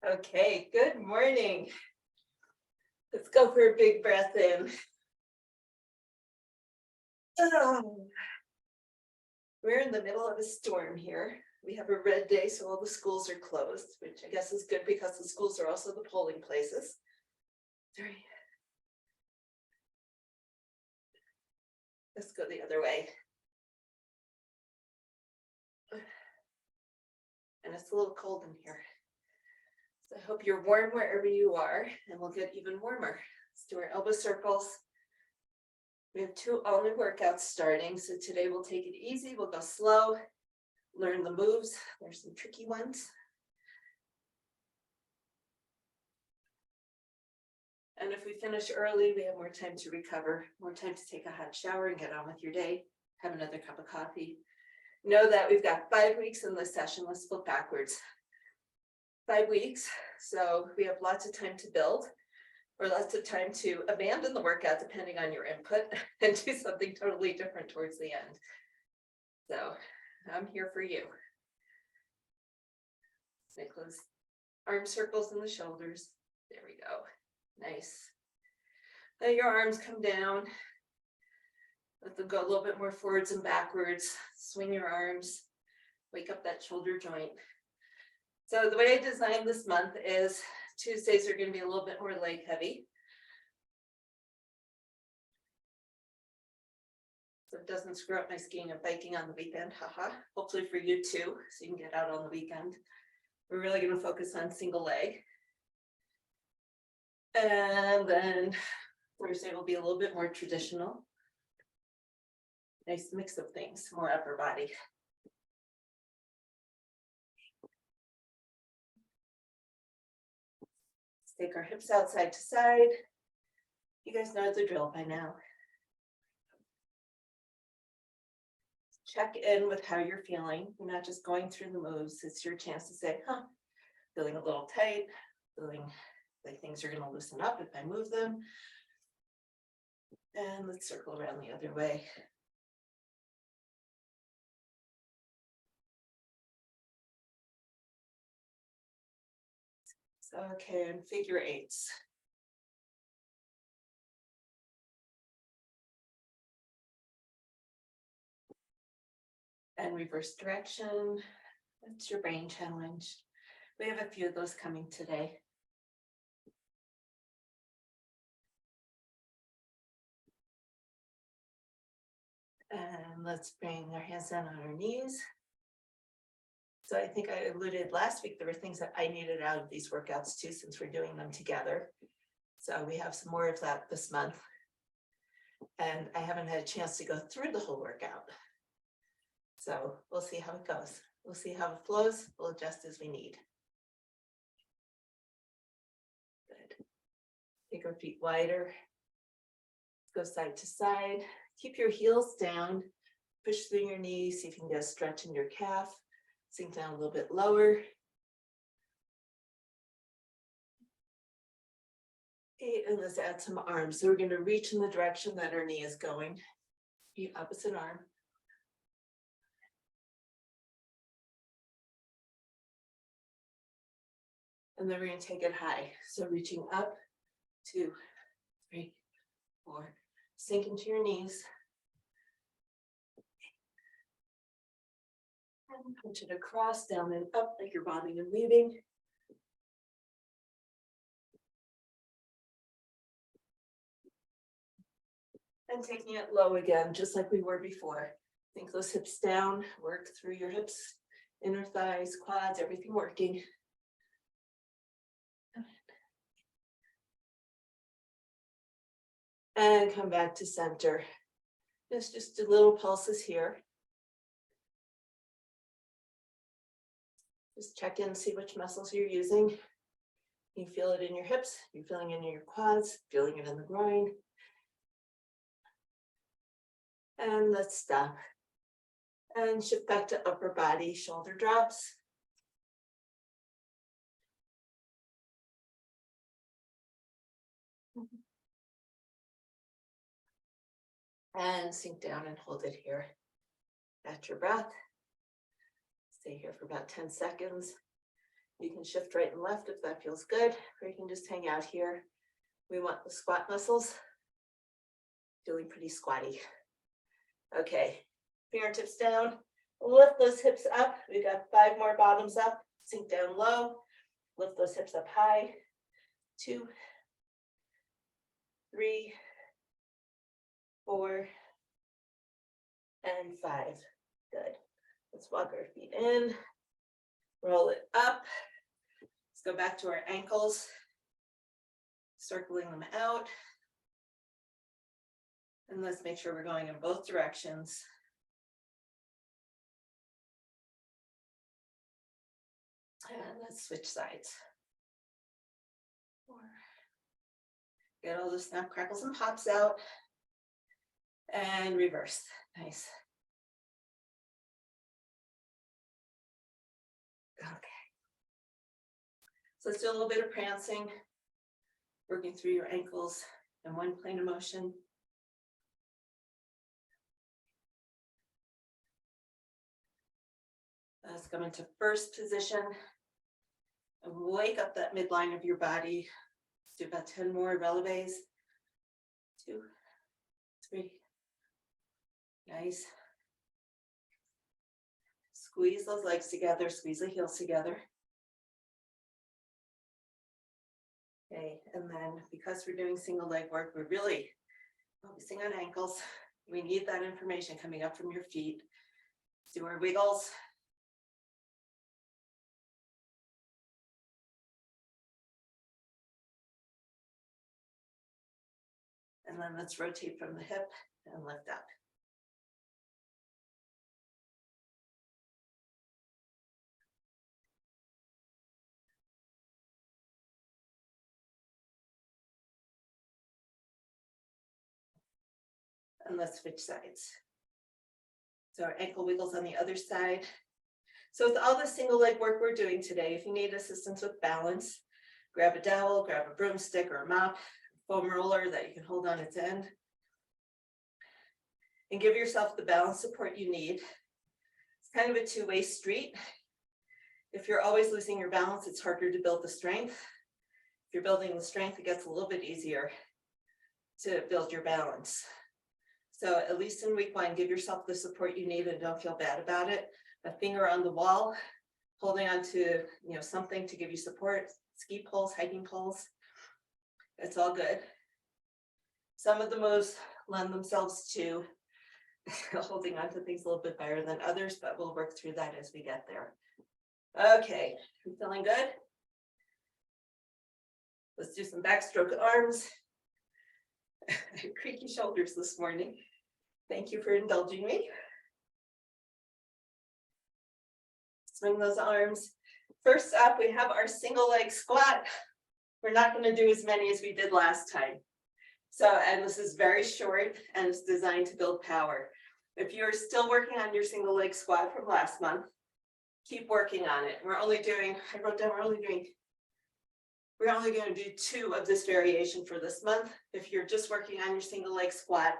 Okay, good morning. Let's go for a big breath in. Oh, we're in the middle of a storm here. We have a red day, so all the schools are closed, which I guess is good because the schools are also the polling places. Sorry. Let's go the other way. And it's a little cold in here. So I hope you're warm wherever you are, and we'll get even warmer. Let's do our elbow circles. We have 2 all new workouts starting. So today we'll take it easy. We'll go slow, learn the moves. There's some tricky ones. And if we finish early, we have more time to recover, more time to take a hot shower and get on with your day, have another cup of coffee. Know that we've got 5 weeks in this session. Let's flip backwards. 5 weeks. So we have lots of time to build, or lots of time to abandon the workout depending on your input and do something totally different towards the end. So I'm here for you. Close arm circles in the shoulders. There we go. Nice. Let your arms come down. Let them go a little bit more forwards and backwards. Swing your arms. Wake up that shoulder joint. So the way I designed this month is Tuesdays are going to be a little bit more leg heavy. So it doesn't screw up my skiing and biking on the weekend. Haha. Hopefully for you too, so you can get out on the weekend. We're really going to focus on single leg. And then Thursday will be a little bit more traditional. Nice mix of things, more upper body. Let's take our hips out side to side. You guys know the drill by now. Check in with how you're feeling. You're not just going through the moves. It's your chance to say, feeling a little tight, feeling like things are going to loosen up if I move them. And let's circle around the other way. So, okay, and figure eights. And reverse direction. That's your brain challenge. We have a few of those coming today. And let's bring our hands down on our knees. So I think I alluded last week, there were things that I needed out of these workouts too, since we're doing them together. So we have some more of that this month. And I haven't had a chance to go through the whole workout. So we'll see how it goes. We'll see how it flows. We'll adjust as we need. Good. Take our feet wider. Go side to side. Keep your heels down. Push through your knees. See if you can get a stretch in your calf. Sink down a little bit lower. Okay, and let's add some arms. So we're going to reach in the direction that our knee is going. The opposite arm. And then we're going to take it high. So reaching up, 2, 3, 4. Sink into your knees. And punch it across, down and up like you're bobbing and weaving. And taking it low again, just like we were before. Sink those hips down, work through your hips, inner thighs, quads, everything working. And come back to center. There's just a little pulses here. Just check in, see which muscles you're using. You feel it in your hips, you're feeling it in your quads, feeling it in the groin. And let's stop. And shift back to upper body, shoulder drops. And sink down and hold it here. Catch your breath. Stay here for about 10 seconds. You can shift right and left if that feels good, or you can just hang out here. We want the squat muscles feeling pretty squatty. Okay, fingertips down, lift those hips up. We got 5 more bottoms up, sink down low, lift those hips up high. 2, 3, 4, and 5. Good. Let's walk our feet in, roll it up. Let's go back to our ankles, circling them out. And let's make sure we're going in both directions. And let's switch sides. 4. Get all the snap, crackles, and pops out. And reverse. Nice. Okay. So let's do a little bit of prancing, working through your ankles in one plane of motion. Let's come into first position and wake up that midline of your body. Let's do about 10 more releves. 2, 3. Nice. Squeeze those legs together, squeeze the heels together. Okay, and then because we're doing single leg work, we're really focusing on ankles. We need that information coming up from your feet. Do our wiggles. And then let's rotate from the hip and lift up. And let's switch sides. So our ankle wiggles on the other side. So with all the single leg work we're doing today, if you need assistance with balance, grab a dowel, grab a broomstick or a mop, foam roller that you can hold on its end. And give yourself the balance support you need. It's kind of a two-way street. If you're always losing your balance, it's harder to build the strength. If you're building the strength, it gets a little bit easier to build your balance. So at least in week 1, give yourself the support you need and don't feel bad about it. A finger on the wall, holding on to something to give you support, ski poles, hiking poles. It's all good. Some of the moves lend themselves to holding on to things a little bit better than others, but we'll work through that as we get there. Okay, I'm feeling good. Let's do some backstroke arms. Creaky shoulders this morning. Thank you for indulging me. Swing those arms. First up, we have our single leg squat. We're not going to do as many as we did last time. And this is very short and it's designed to build power. If you're still working on your single leg squat from last month, keep working on it. We're only going to do 2 of this variation for this month. If you're just working on your single leg squat,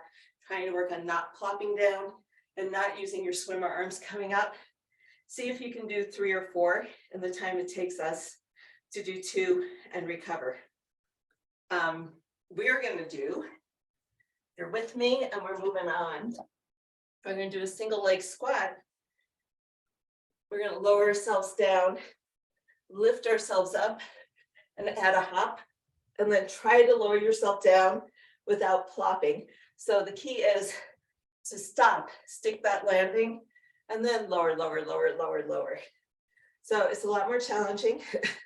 trying to work on not plopping down and not using your swimmer arms coming up, see if you can do 3 or 4 in the time it takes us to do 2 and recover. We're going to do, you're with me and we're moving on. We're going to do a single leg squat. We're going to lower ourselves down, lift ourselves up, and add a hop, and then try to lower yourself down without plopping. So the key is to stop, stick that landing, and then lower, lower, lower, lower, lower. So it's a lot more challenging,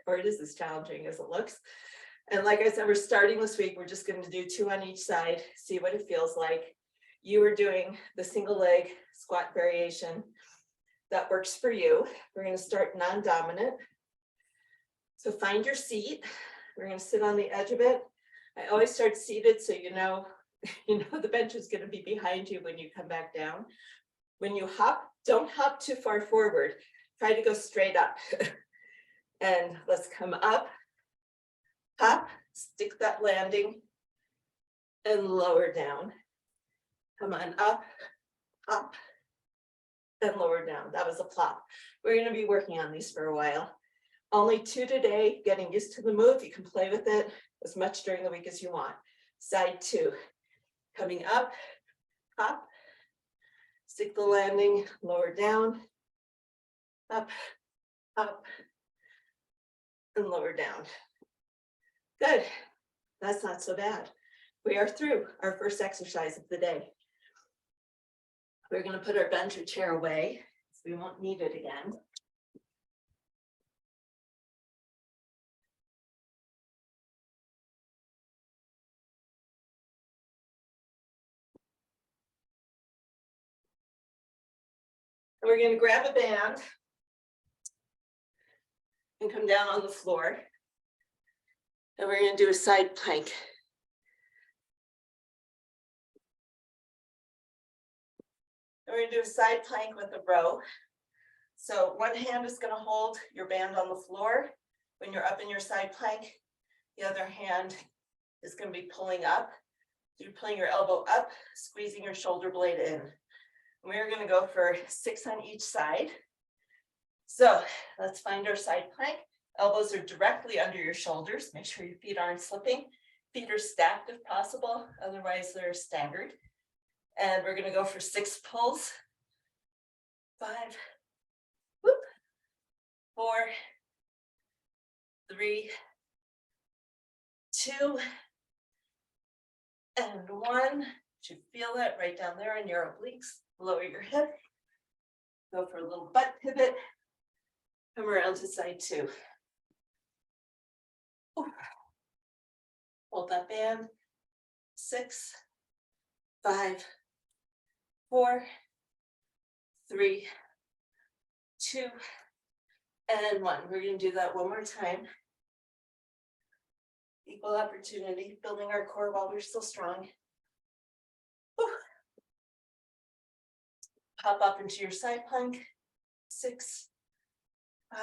or it is as challenging as it looks. And like I said, we're starting this week. We're just going to do 2 on each side, see what it feels like. You are doing the single leg squat variation that works for you. We're going to start non-dominant. So find your seat. We're going to sit on the edge of it. I always start seated so you know the bench is going to be behind you when you come back down. When you hop, don't hop too far forward. Try to go straight up. And let's come up, hop, stick that landing, and lower down. Come on up, up, and lower down. That was a plop. We're going to be working on these for a while. Only 2 today, getting used to the move. You can play with it as much during the week as you want. Side 2, coming up, hop, stick the landing, lower down, up, up, and lower down. Good, that's not so bad. We are through our first exercise of the day. We're going to put our bench or chair away, so we won't need it again. And we're going to grab a band and come down on the floor. And we're going to do a side plank. And we're going to do a side plank with a row. So one hand is going to hold your band on the floor when you're up in your side plank. The other hand is going to be pulling up. So you're pulling your elbow up, squeezing your shoulder blade in. We're going to go for 6 on each side. So let's find our side plank. Elbows are directly under your shoulders. Make sure your feet aren't slipping. Feet are stacked if possible, otherwise they're staggered. And we're going to go for 6 pulls. 5, whoop, 4, 3, 2, and 1. You should feel that right down there in your obliques. Lower your hip. Go for a little butt pivot. Come around to side 2. Ooh. Hold that band. 6, 5, 4, 3, 2, and 1. We're going to do that one more time. Equal opportunity, building our core while we're still strong. Whew. Pop up into your side plank. 6, 5,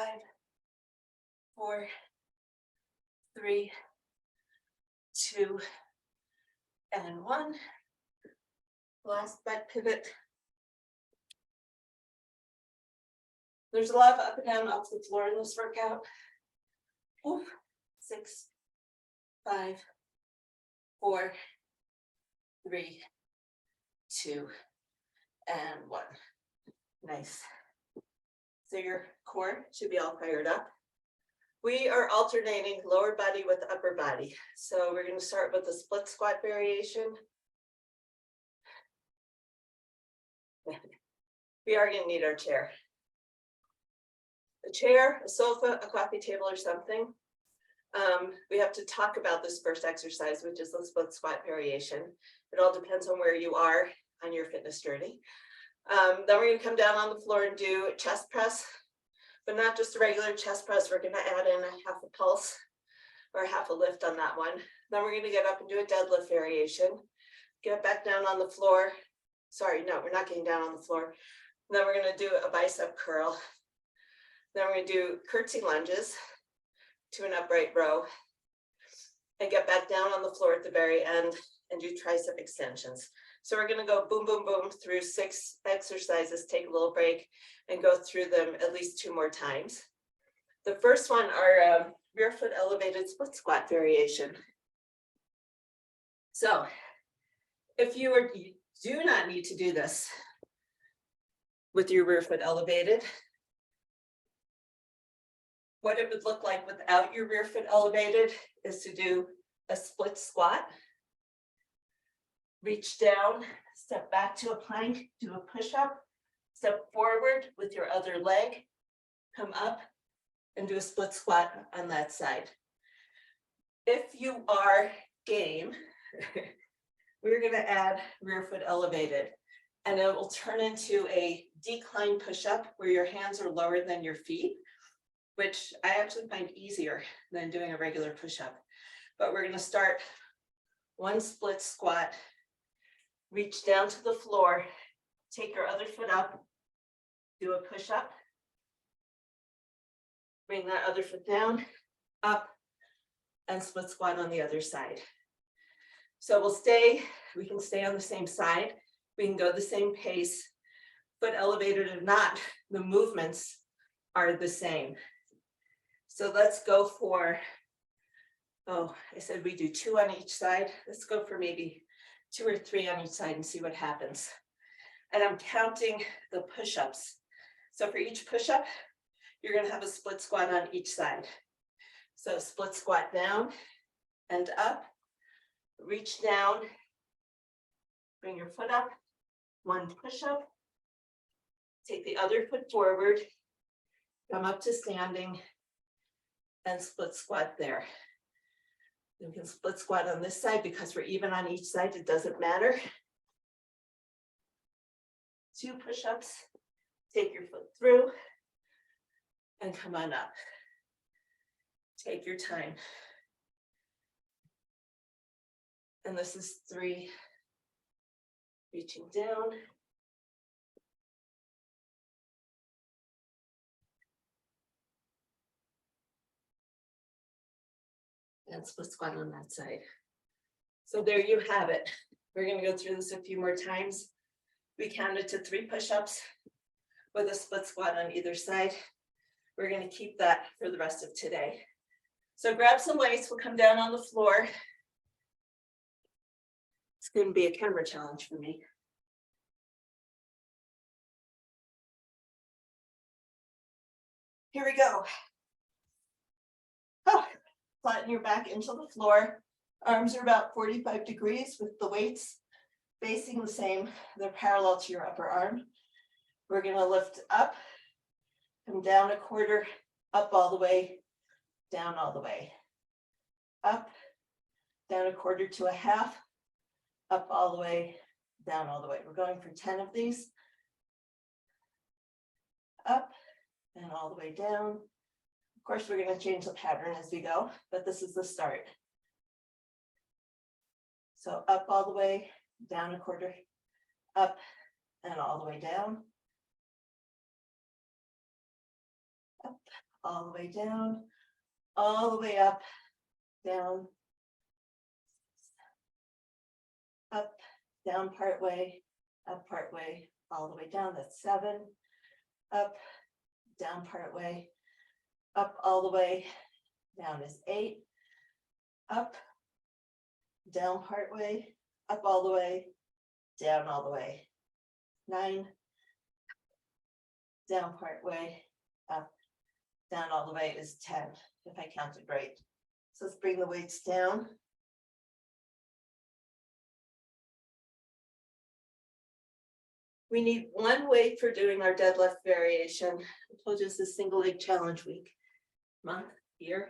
4, 3, 2, and 1. Last butt pivot. There's a lot of up and down off the floor in this workout. Ooh. 6, 5, 4, 3, 2, and 1. Nice. So your core should be all fired up. We are alternating lower body with upper body. So we're going to start with a split squat variation. We are going to need our chair. A chair, a sofa, a coffee table, or something. We have to talk about this first exercise, which is the split squat variation. It all depends on where you are on your fitness journey. Then we're going to come down on the floor and do chest press, but not just a regular chest press. We're going to add in a half a pulse or half a lift on that one. Then we're going to get up and do a deadlift variation. Get back down on the floor. Sorry, no, we're not getting down on the floor. Then we're going to do a bicep curl. Then we're going to do curtsy lunges to an upright row and get back down on the floor at the very end and do tricep extensions. So we're going to go boom, boom, boom through 6 exercises, take a little break and go through them at least 2 more times. The first one are rear foot elevated split squat variation. So if you do not need to do this with your rear foot elevated, what it would look like without your rear foot elevated is to do a split squat, reach down, step back to a plank, do a push-up, step forward with your other leg, come up and do a split squat on that side. If you are game, we're going to add rear foot elevated, and it will turn into a decline push-up where your hands are lower than your feet, which I actually find easier than doing a regular push-up. But we're going to start one split squat, reach down to the floor, take your other foot up, do a push-up, bring that other foot down, up, and split squat on the other side. So we can stay on the same side, we can go the same pace, foot elevated or not, the movements are the same. So let's go for, oh, I said we do 2 on each side. Let's go for maybe 2 or 3 on each side and see what happens. And I'm counting the push-ups. So for each push-up, you're gonna have a split squat on each side. So split squat down and up, reach down, bring your foot up, 1 push-up, take the other foot forward, come up to standing, and split squat there. You can split squat on this side because we're even on each side, it doesn't matter. 2 push-ups, take your foot through, and come on up. Take your time. And this is 3, reaching down. And split squat on that side. So there you have it. We're going to go through this a few more times. We counted to 3 push-ups with a split squat on either side. We're going to keep that for the rest of today. So grab some weights, we'll come down on the floor. It's going to be a camera challenge for me. Here we go. Oh, flatten your back into the floor. Arms are about 45 degrees with the weights facing the same. They're parallel to your upper arm. We're going to lift up, come down a quarter, up all the way, down all the way. Up, down a quarter to a half, up all the way, down all the way. We're going for 10 of these. Up and all the way down. Of course, we're going to change the pattern as we go, but this is the start. So up all the way, down a quarter, up and all the way down. Up, all the way down, all the way up, down, up, down part way, up part way, all the way down. That's 7. Up, down part way, up all the way, down is 8. Up, down part way, up all the way, down all the way. 9. Down part way, up, down all the way is 10, if I counted right. So let's bring the weights down. We need 1 weight for doing our deadlift variation. I told you it's a single leg challenge week, month, year.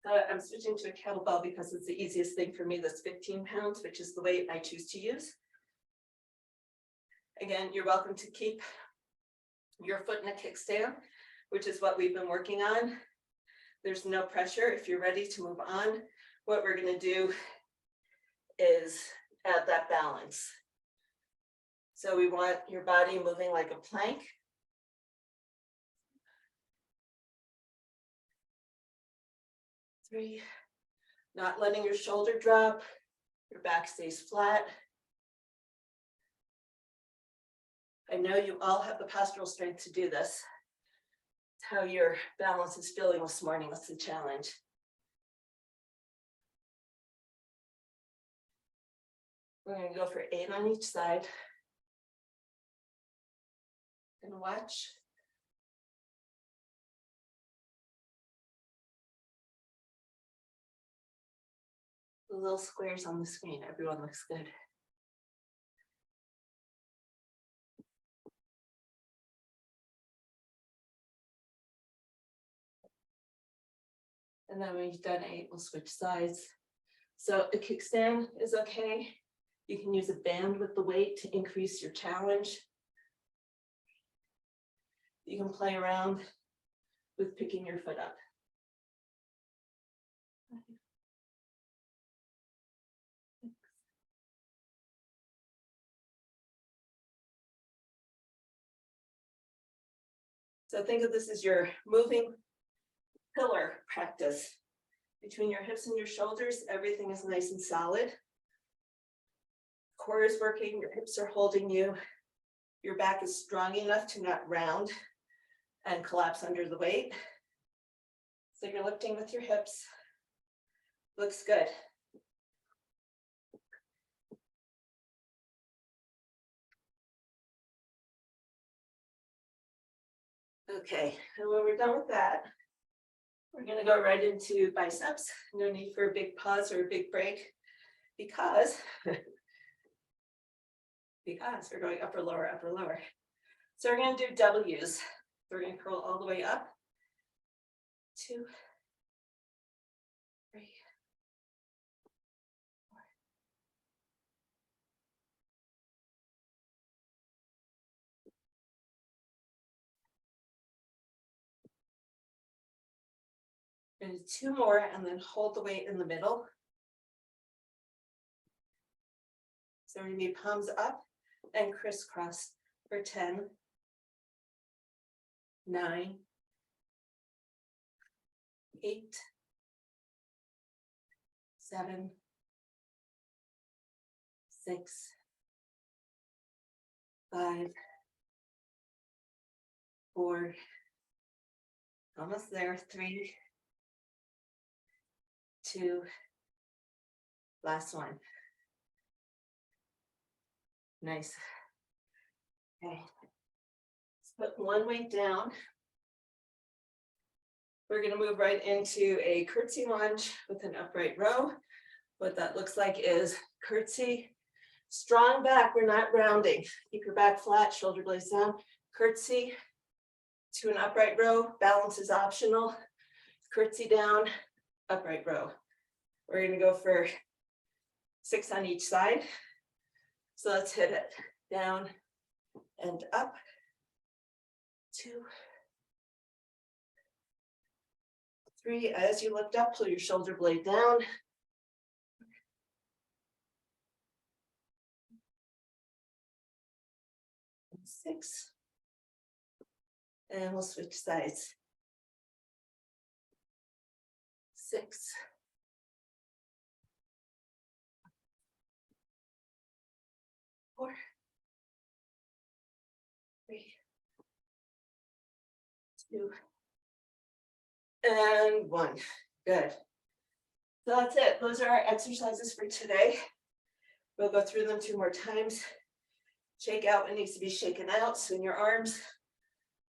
I'm switching to a kettlebell because it's the easiest thing for me. That's 15 pounds, which is the weight I choose to use. Again, you're welcome to keep your foot in a kickstand, which is what we've been working on. There's no pressure. If you're ready to move on, what we're going to do is add that balance. So we want your body moving like a plank. Three, not letting your shoulder drop, your back stays flat. I know you all have the postural strength to do this. It's how your balance is feeling this morning. That's the challenge. We're going to go for 8 on each side. And watch. The little squares on the screen. Everyone looks good. And then when you've done 8, we'll switch sides. So a kickstand is okay. You can use a band with the weight to increase your challenge. You can play around with picking your foot up. So think of this as your moving pillar practice. Between your hips and your shoulders, everything is nice and solid. Core is working, your hips are holding you, Your back is strong enough to not round and collapse under the weight. So you're lifting with your hips. Looks good. Okay, and when we're done with that, we're going to go right into biceps. No need for a big pause or a big break because we're going upper, lower, upper, lower. So we're going to do W's. We're going to curl all the way up. 2, 3, 4. We're going to do 2 more and then hold the weight in the middle. So we're going to be palms up and crisscross for 10, 9, 8, 7, 6, 5, 4, almost there, 3, 2, last one. Nice. Okay. Let's put one weight down. We're going to move right into a curtsy lunge with an upright row. What that looks like is curtsy, strong back, we're not rounding. Keep your back flat, shoulder blades down. Curtsy to an upright row, balance is optional. Curtsy down, upright row. We're going to go for 6 on each side. So let's hit it. Down and up. 2, 3. As you lift up, pull your shoulder blade down. 6. And we'll switch sides. 6. 4, 3, 2, and 1. Good. So that's it. Those are our exercises for today. We'll go through them 2 more times. Shake out what needs to be shaken out. Swing your arms.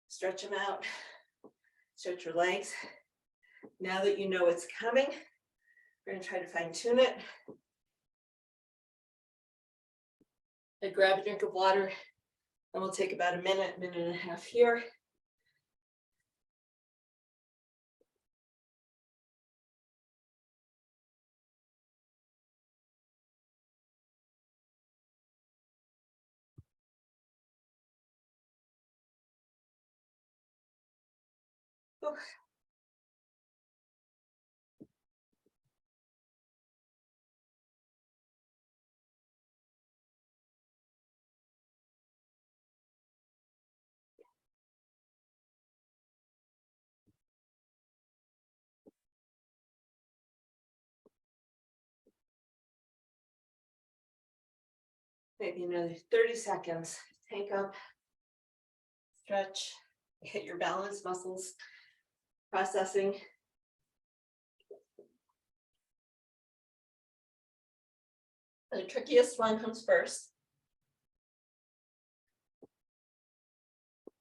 Stretch them out. Stretch your legs. Now that you know it's coming, we're going to try to fine tune it. And grab a drink of water, and we'll take about a minute, minute and a half here. Ooh. Maybe another 30 seconds. Tank up, stretch, hit your balance muscles, processing. The trickiest one comes first.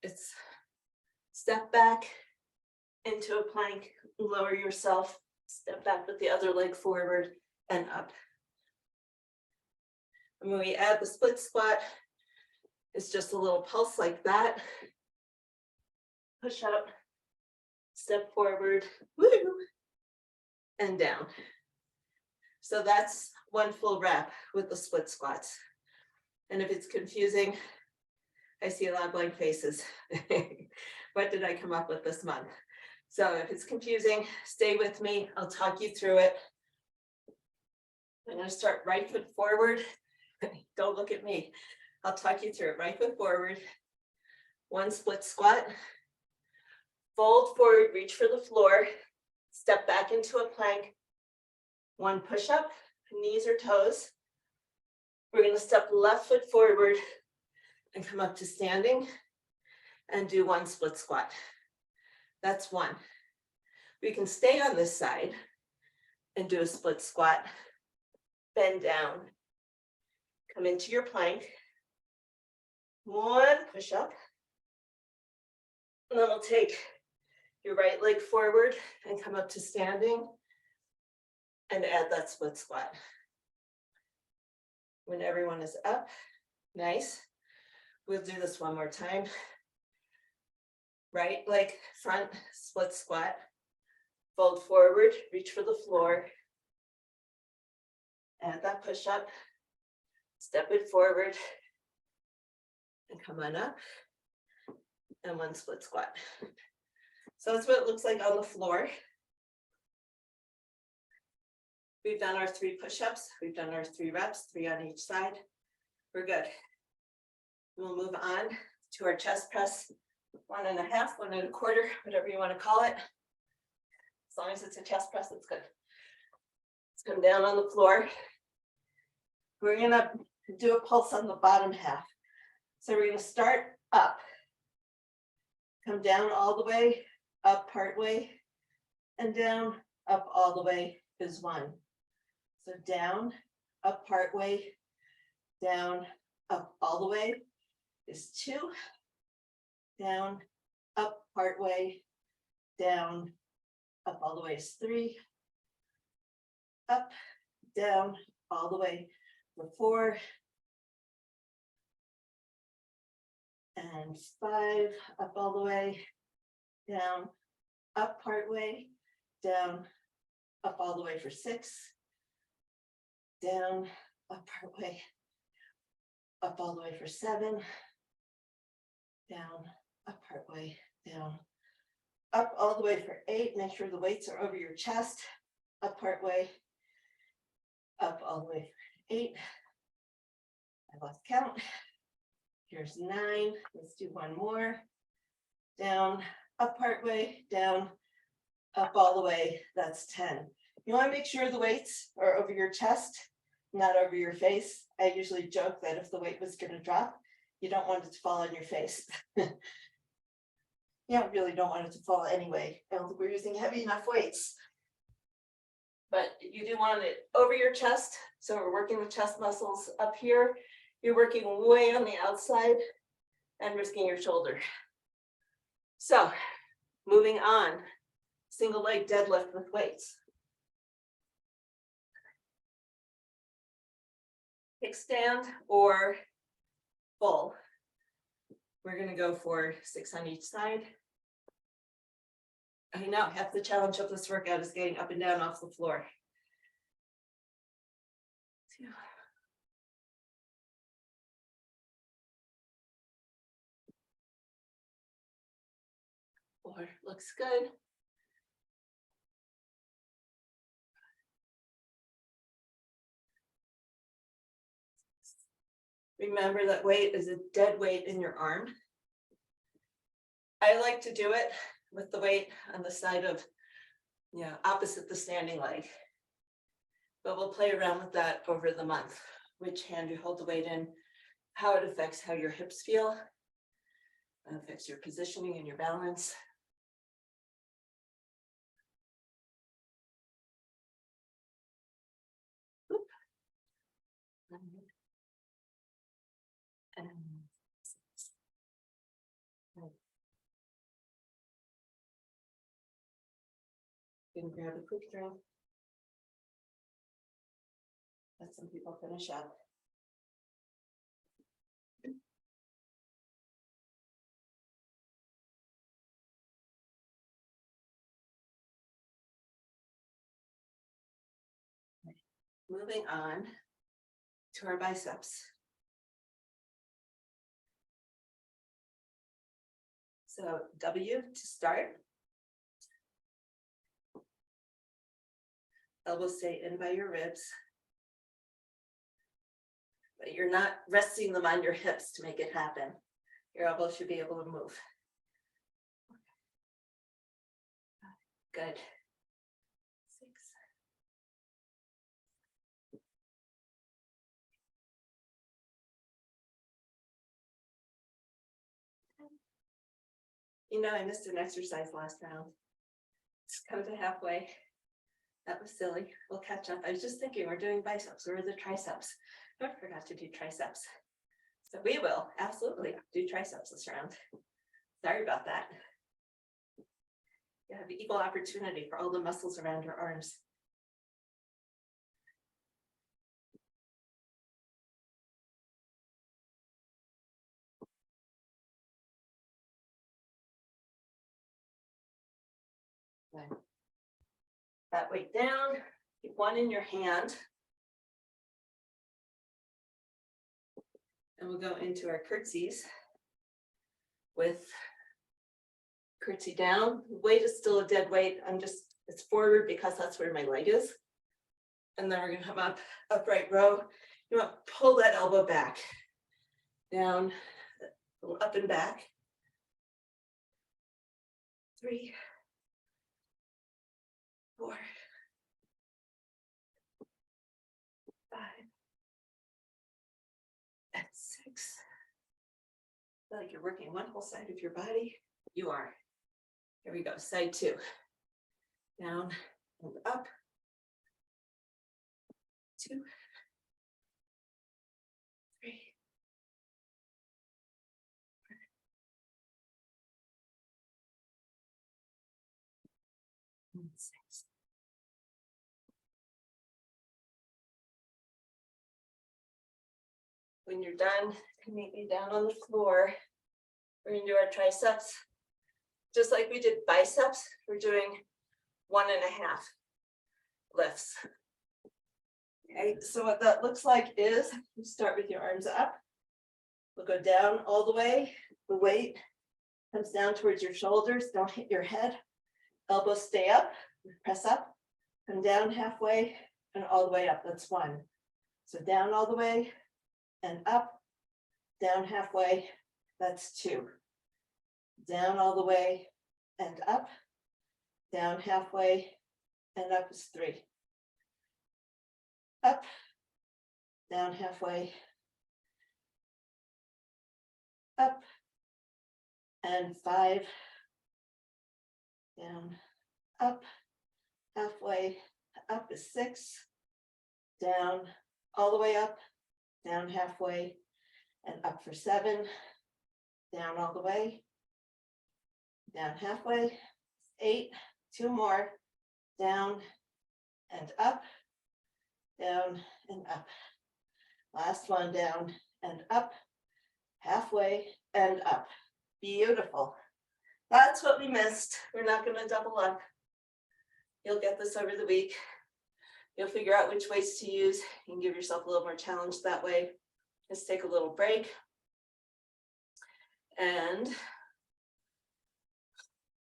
It's step back into a plank, lower yourself, step back with the other leg forward and up. And when we add the split squat, it's just a little pulse like that. Push up, step forward, woo, and down. So that's 1 full rep with the split squats. And if it's confusing, I see a lot of blank faces. What did I come up with this month? So if it's confusing, stay with me. I'll talk you through it. I'm going to start right foot forward. Don't look at me. I'll talk you through it. Right foot forward. 1 split squat. Fold forward, reach for the floor. Step back into a plank. 1 push up, knees or toes. We're going to step left foot forward, and come up to standing and do one split squat. That's one. We can stay on this side and do a split squat, bend down, come into your plank, one push up, and then we'll take your right leg forward and come up to standing and add that split squat. When everyone is up, nice. We'll do this one more time. Right leg front, split squat, fold forward, reach for the floor, add that push up, step it forward, and come on up, and one split squat. So that's what it looks like on the floor. We've done our 3 push-ups, we've done our 3 reps, 3 on each side. We're good. We'll move on to our chest press, 1.5, 1.25, whatever you want to call it. As long as it's a chest press, it's good. Let's come down on the floor. We're gonna do a pulse on the bottom half. So we're gonna start up, come down all the way, up part way, and down, up all the way is 1. So down, up part way, down, up all the way is 2. Down, up part way, down, up all the way is 3. Up, down, all the way for 4. And 5, up all the way, down, up part way, down, up all the way for 6. Down, up part way, up all the way for 7. Down, up part way, down, up all the way for 8. Make sure the weights are over your chest. Up part way, up all the way for 8. I lost count. Here's 9. Let's do one more. Down, up part way, down, up all the way. That's 10. You want to make sure the weights are over your chest, not over your face. I usually joke that if the weight was going to drop, you don't want it to fall on your face. You really don't want it to fall anyway. I don't think we're using heavy enough weights. But you do want it over your chest. So we're working the chest muscles up here. You're working way on the outside and risking your shoulder. So moving on, single leg deadlift with weights. Kickstand or full. We're going to go for 6 on each side. I know half the challenge of this workout is getting up and down off the floor. 2. 4, looks good. Remember that weight is a dead weight in your arm. I like to do it with the weight on the side of, opposite the standing leg. But we'll play around with that over the month. Which hand you hold the weight in, how it affects how your hips feel, it affects your positioning and your balance. And you can grab a quick drink. Let some people finish up. Moving on to our biceps. So W to start. Elbows stay in by your ribs. But you're not resting them on your hips to make it happen. Your elbows should be able to move. Good. 6. You know, I missed an exercise last round. It's come to halfway. That was silly. We'll catch up. I was just thinking we're doing biceps. Where are the triceps? I forgot to do triceps. So we will absolutely do triceps this round. Sorry about that. You have equal opportunity for all the muscles around your arms. That weight down, keep one in your hand. And we'll go into our curtsies with curtsy down. Weight is still a dead weight. It's forward because that's where my leg is. And then we're gonna come up, upright row. You want to pull that elbow back, down, a little up and back. 3, 4, 5, and 6. I feel like you're working one whole side of your body. You are. Here we go, side 2. Down and up. 2, 3, 4, and 6. When you're done, meet me down on the floor. We're gonna do our triceps. Just like we did biceps, we're doing 1.5 lifts. Okay, so what that looks like is you start with your arms up. We'll go down all the way. The weight comes down towards your shoulders. Don't hit your head. Elbows stay up. Press up. Come down halfway and all the way up. That's 1. So down all the way and up. Down halfway. That's 2. Down all the way and up. Down halfway and up is 3. Up, down halfway, up, and 5, down, up, halfway, up is 6, down, all the way up, down halfway, and up for 7, down all the way, down halfway, 8, 2 more, down and up, down and up. Last one, down and up, halfway and up. Beautiful. That's what we missed. We're not going to double up. You'll get this over the week. You'll figure out which weights to use. You can give yourself a little more challenge that way. Let's take a little break. And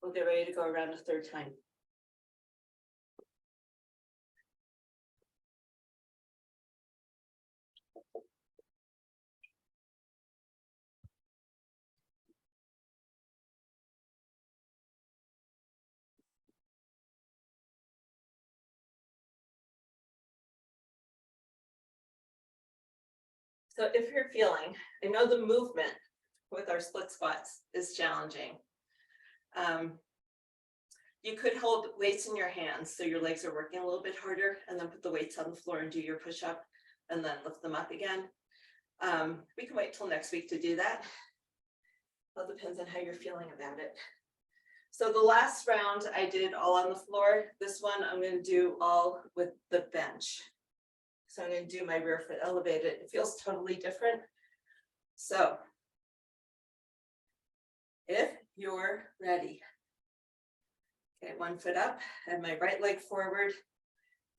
we'll get ready to go around a third time. So if you're feeling, I know the movement with our split squats is challenging. You could hold weights in your hands so your legs are working a little bit harder, and then put the weights on the floor and do your push-up and then lift them up again. We can wait till next week to do that. All depends on how you're feeling about it. So the last round I did all on the floor. This one I'm going to do all with the bench. So I'm going to do my rear foot elevated. It feels totally different. So if you're ready, okay, 1 foot up and my right leg forward.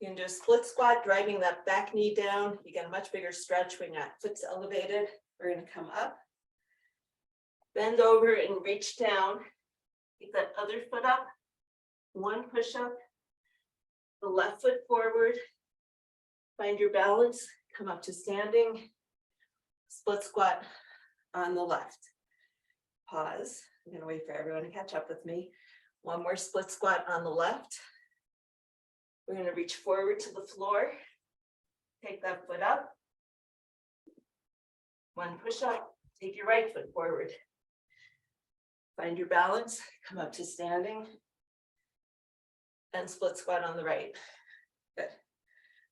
You can do a split squat, driving that back knee down. You get a much bigger stretch when that foot's elevated. We're going to come up, bend over and reach down. Keep that other foot up. 1 push up, the left foot forward. Find your balance, come up to standing, split squat on the left. Pause. I'm going to wait for everyone to catch up with me. 1 more split squat on the left. We're going to reach forward to the floor. Take that foot up. 1 push up. Take your right foot forward. Find your balance, come up to standing. And split squat on the right. Good.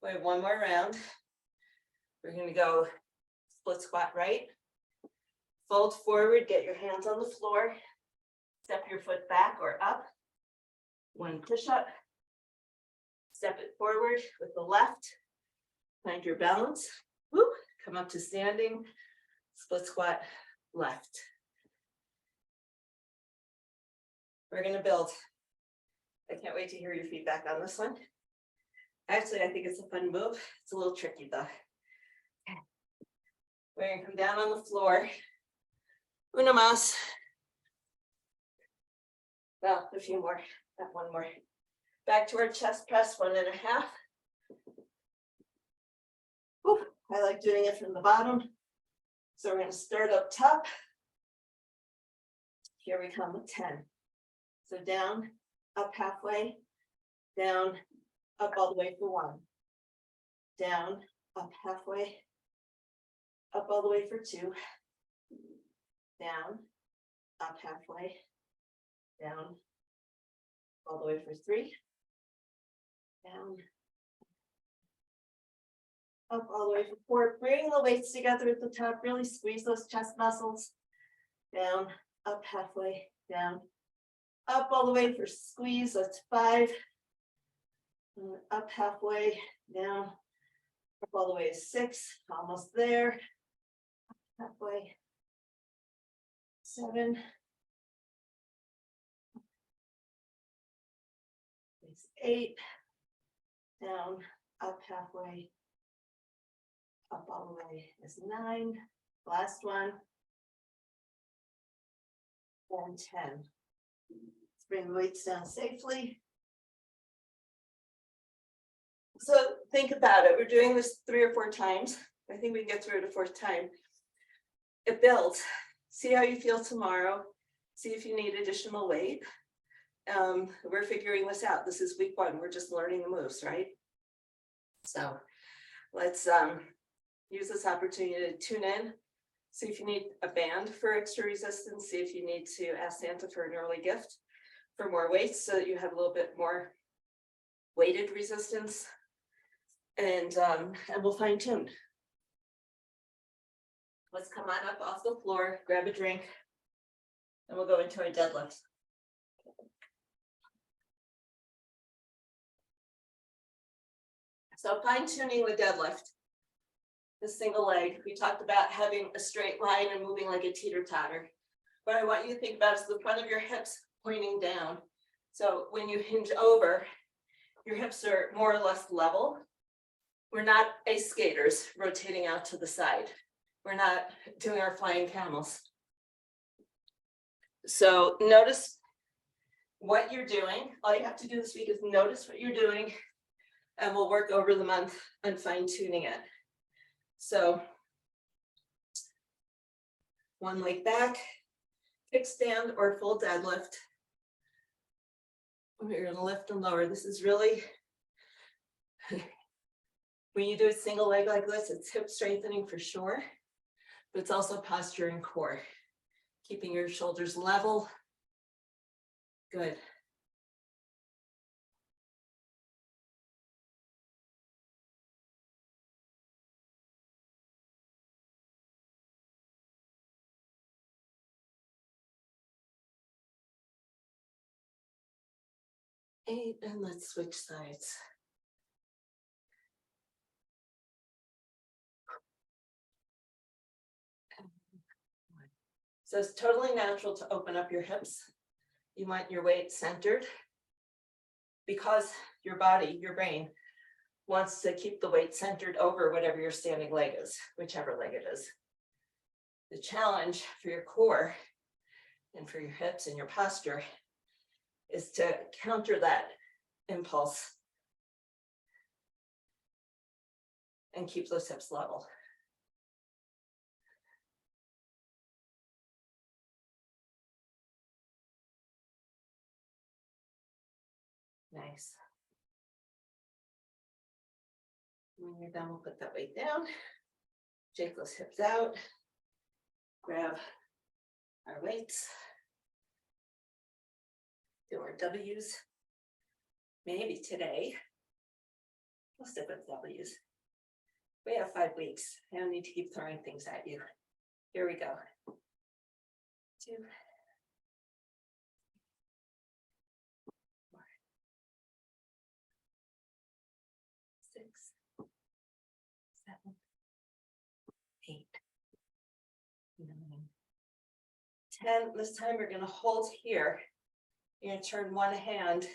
We have one more round. We're going to go split squat right. Fold forward, get your hands on the floor. Step your foot back or up. One push-up. Step it forward with the left. Find your balance. Woo. Come up to standing. Split squat left. We're going to build. I can't wait to hear your feedback on this one. Actually, I think it's a fun move. It's a little tricky though. We're going to come down on the floor. Una más. Well, a few more, not one more. Back to our chest press, 1.5. Whew, I like doing it from the bottom. So we're going to start up top. Here we come with 10. So down, up halfway, down, up all the way for 1. Down, up halfway, up all the way for 2. Down, up halfway, down, all the way for 3. Down, up all the way for 4. Bring the weights together at the top, really squeeze those chest muscles. Down, up halfway, down, up all the way for squeeze, that's 5. Up halfway, down, up all the way to 6, almost there. Halfway, 7. 8, down, up halfway, up all the way is 9. Last one. And 10. Let's bring the weights down safely. So think about it. We're doing this 3 or 4 times. I think we can get through it a 4th time. It builds. See how you feel tomorrow. See if you need additional weight. We're figuring this out. This is week 1. We're just learning the moves, right? So let's use this opportunity to tune in. See if you need a band for extra resistance. See if you need to ask Santa for an early gift for more weights so that you have a little bit more weighted resistance. And we'll fine tune. Let's come on up off the floor, grab a drink, and we'll go into our deadlift. So fine tuning the deadlift, the single leg. We talked about having a straight line and moving like a teeter-totter. What I want you to think about is the front of your hips pointing down. So when you hinge over, your hips are more or less level. We're not ice skaters rotating out to the side. We're not doing our flying camels. So notice what you're doing. All you have to do this week is notice what you're doing, and we'll work over the month on fine tuning it. So one leg back, kickstand or full deadlift. We're going to lift and lower. This is really, when you do a single leg like this, it's hip strengthening for sure, but it's also posture and core, keeping your shoulders level. Good. Eight, and let's switch sides. So it's totally natural to open up your hips. You want your weight centered because your body, your brain, wants to keep the weight centered over whatever your standing leg is, whichever leg it is. The challenge for your core and for your hips and your posture is to counter that impulse and keep those hips level. Nice. When you're done, we'll put that weight down. Shake those hips out. Grab our weights. Do more W's. Maybe today. We'll stick with W's. We have 5 weeks. I don't need to keep throwing things at you. Here we go. 2, 4, 6, 7, 8, 9, 10. This time we're going to hold here. You're going to turn one hand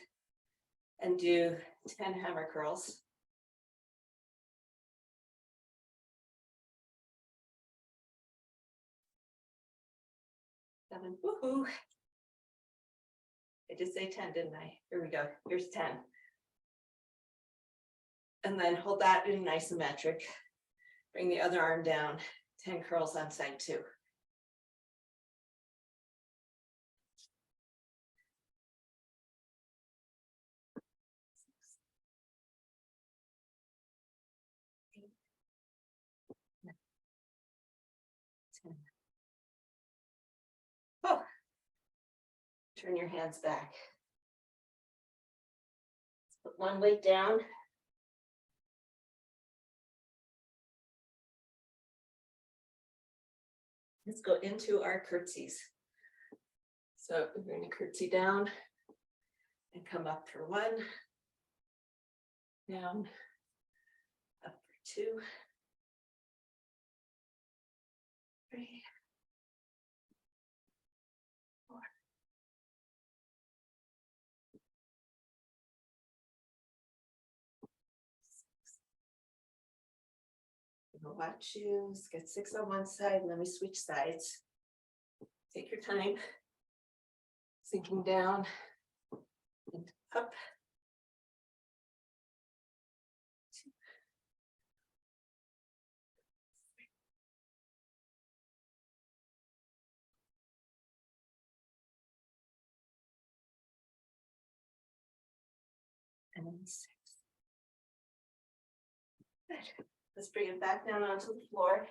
and do 10 hammer curls. 7, woohoo. I did say 10, didn't I? Here we go. Here's 10. And then hold that in isometric. Bring the other arm down. 10 curls on side 2. Oh. Turn your hands back. Let's put one weight down. Let's go into our curtsies. So we're going to curtsy down and come up for 1, down, up for 2, 3, 4. Watch you. Let's get 6 on one side. Let me switch sides. Take your time. Sinking down and up. 2, 3. And then 6. Good. Let's bring it back down onto the floor.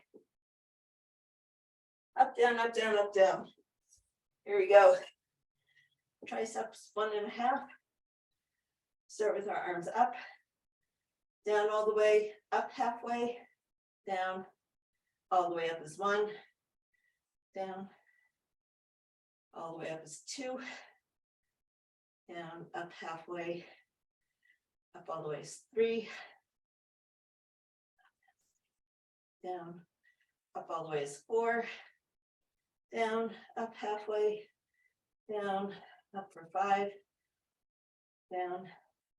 Up, down, up, down, up, down. Here we go. Triceps 1.5. Start with our arms up, down all the way, up halfway, down, all the way up is 1, down, all the way up is 2, down, up halfway, up all the way is 3, down, up all the way is 4, down, up halfway, down, up for 5, down,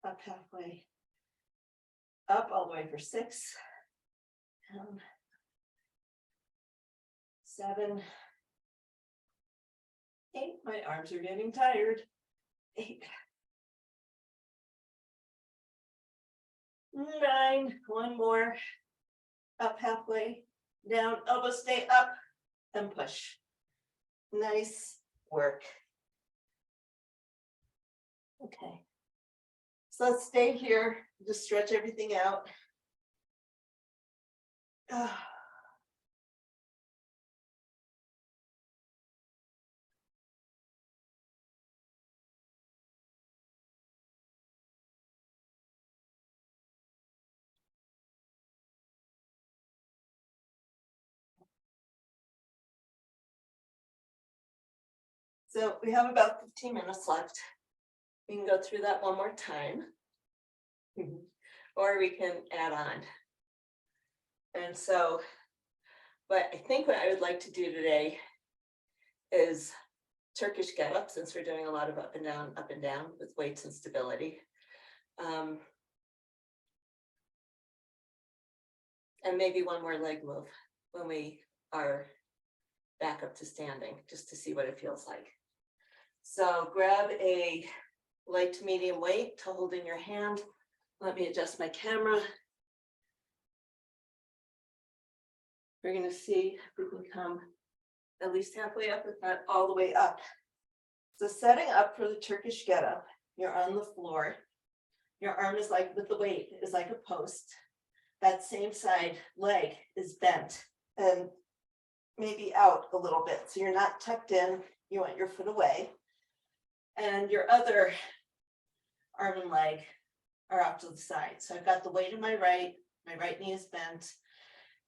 up halfway, up all the way for 6, down, 7, 8, my arms are getting tired, 8, 9, 1 more, up halfway, down, elbows stay up, and push. Nice work. Okay, so let's stay here, just stretch everything out. So we have about 15 minutes left. We can go through that one more time. Or we can add on. And so, but I think what I would like to do today is Turkish get up, since we're doing a lot of up and down with weights and stability. And maybe one more leg move when we are back up to standing, just to see what it feels like. So grab a light to medium weight to hold in your hand. Let me adjust my camera. We're going to see if we can come at least halfway up, if not all the way up. So setting up for the Turkish get up, you're on the floor. Your arm is like, with the weight, is like a post. That same side leg is bent and maybe out a little bit. So you're not tucked in. You want your foot away. And your other arm and leg are off to the side. So I've got the weight in my right knee is bent,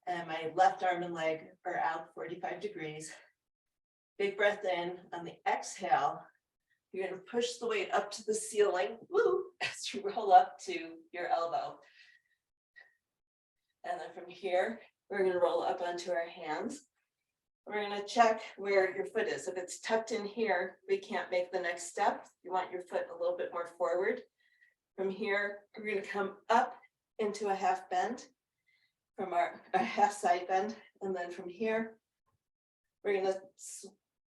and my left arm and leg are out 45 degrees. Big breath in. On the exhale, you're going to push the weight up to the ceiling, woo, as you roll up to your elbow. And then from here, we're going to roll up onto our hands. We're going to check where your foot is. If it's tucked in here, we can't make the next step. You want your foot a little bit more forward. From here, we're going to come up into a half bend from a half side bend. And then from here, we're going to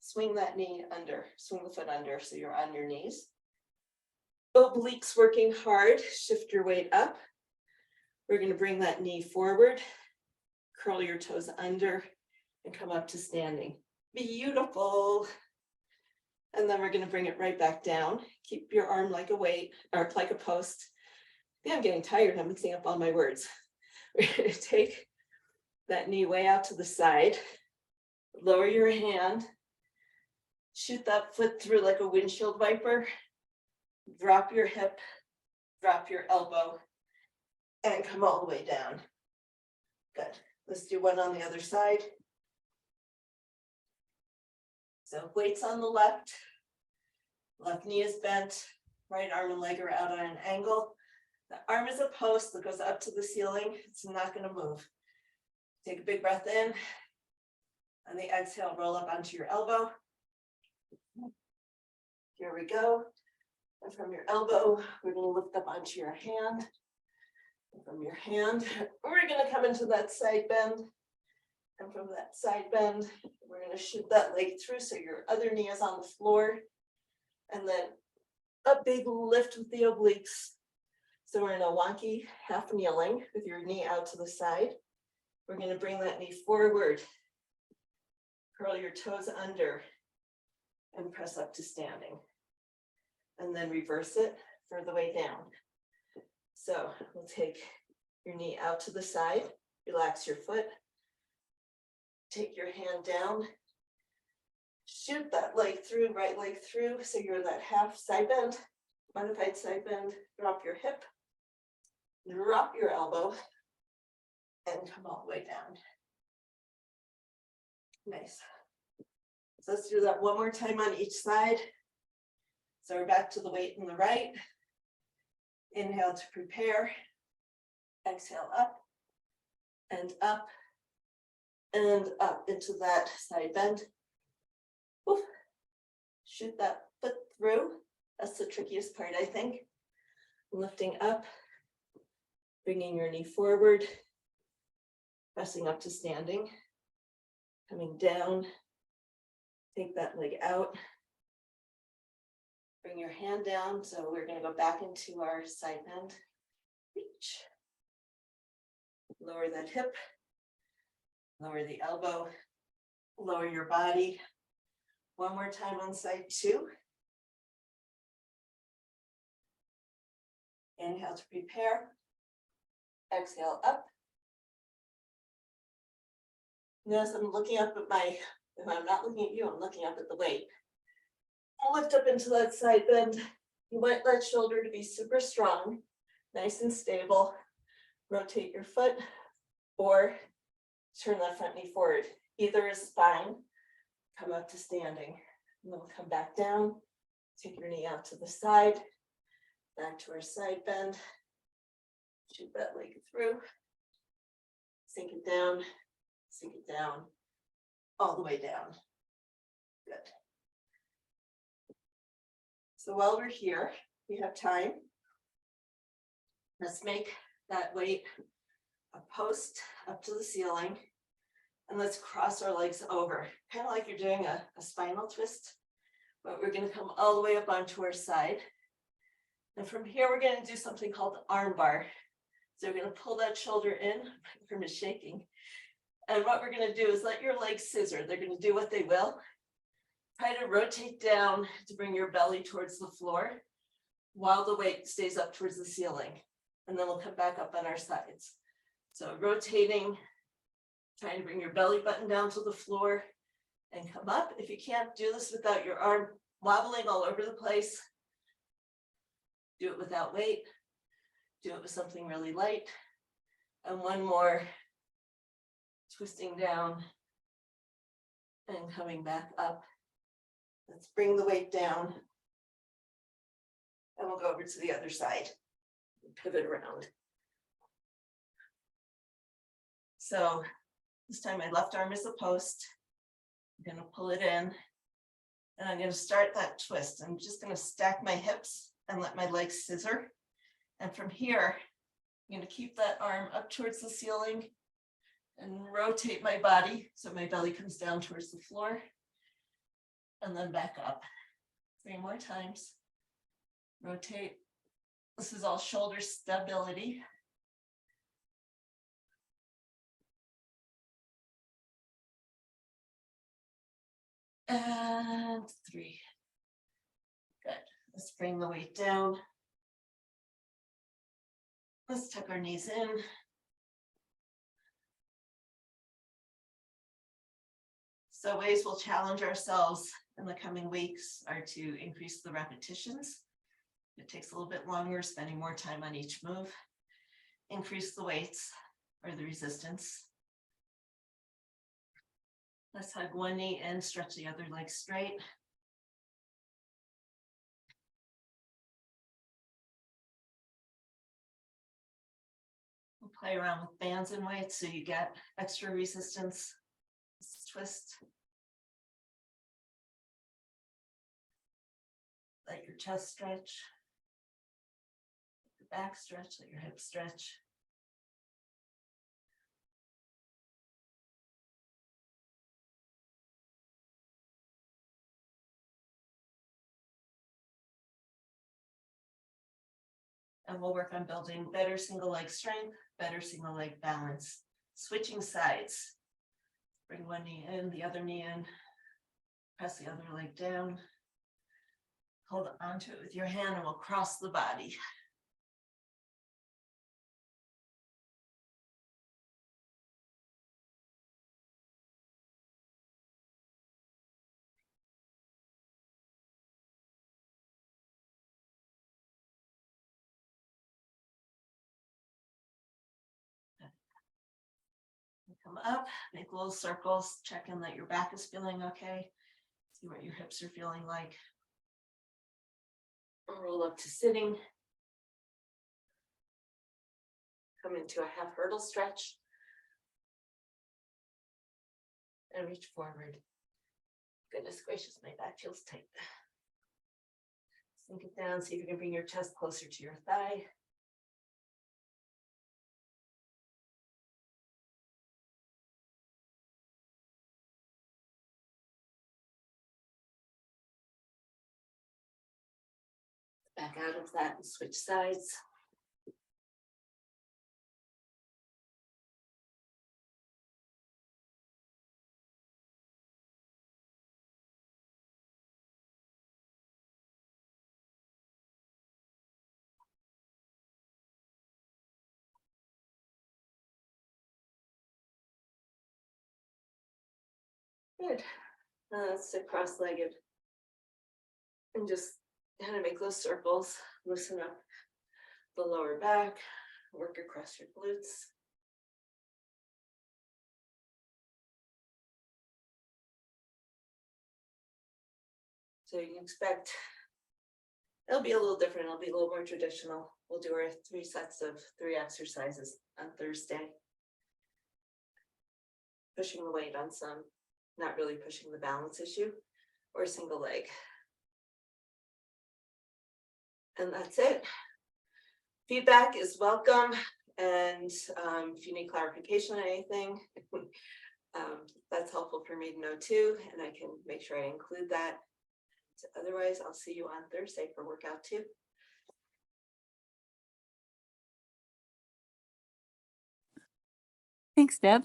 swing that knee under, swing the foot under so you're on your knees. Obliques working hard, shift your weight up. We're going to bring that knee forward, curl your toes under, and come up to standing. Beautiful. And then we're going to bring it right back down. Keep your arm like a weight or like a post. I think I'm getting tired. I'm mixing up all my words. We're going to take that knee way out to the side, lower your hand, shoot that foot through like a windshield wiper, drop your hip, drop your elbow, and come all the way down. Good. Let's do one on the other side. So weights on the left knee is bent, right arm and leg are out on an angle. The arm is a post that goes up to the ceiling. It's not going to move. Take a big breath in. On the exhale, roll up onto your elbow. Here we go. And from your elbow, we're going to lift up onto your hand. And from your hand, we're going to come into that side bend. And from that side bend, we're going to shoot that leg through so your other knee is on the floor. And then a big lift with the obliques. So we're in a wonky half kneeling with your knee out to the side. We're going to bring that knee forward, curl your toes under, and press up to standing. And then reverse it for the way down. So we'll take your knee out to the side, relax your foot, take your hand down, shoot that leg through, right leg through, so you're in that half side bend, modified side bend, drop your hip, drop your elbow, and come all the way down. Nice. So let's do that one more time on each side. So we're back to the weight in the right. Inhale to prepare. Exhale up and up and up into that side bend. Oof. Shoot that foot through. That's the trickiest part, I think. Lifting up, bringing your knee forward, pressing up to standing, coming down, take that leg out, bring your hand down. So we're going to go back into our side bend. Reach. Lower that hip, lower the elbow, lower your body. One more time on side two. Inhale to prepare. Exhale up. Notice I'm looking up at if I'm not looking at you, I'm looking up at the weight. I'll lift up into that side bend. You want that shoulder to be super strong, nice and stable. Rotate your foot or turn that front knee forward. Either is fine. Come up to standing. And then we'll come back down. Take your knee out to the side. Back to our side bend. Shoot that leg through. Sink it down. Sink it down. All the way down. Good. So while we're here, we have time. Let's make that weight a post up to the ceiling. And let's cross our legs over, kind of like you're doing a spinal twist. But we're going to come all the way up onto our side. And from here, we're going to do something called the arm bar. So we're going to pull that shoulder in. My arm is shaking. And what we're going to do is let your legs scissor. They're going to do what they will. Try to rotate down to bring your belly towards the floor while the weight stays up towards the ceiling. And then we'll come back up on our sides. So rotating, trying to bring your belly button down to the floor and come up. If you can't do this without your arm wobbling all over the place. Do it without weight. Do it with something really light. And one more, twisting down and coming back up. Let's bring the weight down. And we'll go over to the other side. Pivot around. So this time my left arm is a post. I'm going to pull it in. And I'm going to start that twist. I'm just going to stack my hips and let my legs scissor. And from here, I'm going to keep that arm up towards the ceiling and rotate my body so my belly comes down towards the floor. And then back up. 3 more times. Rotate. This is all shoulder stability. And 3. Good. Let's bring the weight down. Let's tuck our knees in. So ways we'll challenge ourselves in the coming weeks are to increase the repetitions. It takes a little bit longer, spending more time on each move. Increase the weights or the resistance. Let's hug one knee and stretch the other leg straight. We'll play around with bands and weights so you get extra resistance. Let's twist. Let your chest stretch. Let your back stretch, let your hips stretch. And we'll work on building better single leg strength, better single leg balance. Switching sides. Bring one knee in, the other knee in. Press the other leg down. Hold onto it with your hand and we'll cross the body. Come up, make little circles, check in that your back is feeling okay. See what your hips are feeling like. Roll up to sitting. Come into a half hurdle stretch. And reach forward. Goodness gracious, my back feels tight. Sink it down, see if you can bring your chest closer to your thigh. Back out of that and switch sides. Good. Let's sit cross-legged and just kind of make those circles. Loosen up the lower back, work across your glutes. So you can expect it'll be a little different. It'll be a little more traditional. We'll do our 3 sets of 3 exercises on Thursday. Pushing the weight on some, not really pushing the balance issue, or single leg. And that's it. Feedback is welcome. And if you need clarification on anything, that's helpful for me to know too. And I can make sure I include that. So otherwise, I'll see you on Thursday for workout 2. Thanks, Deb.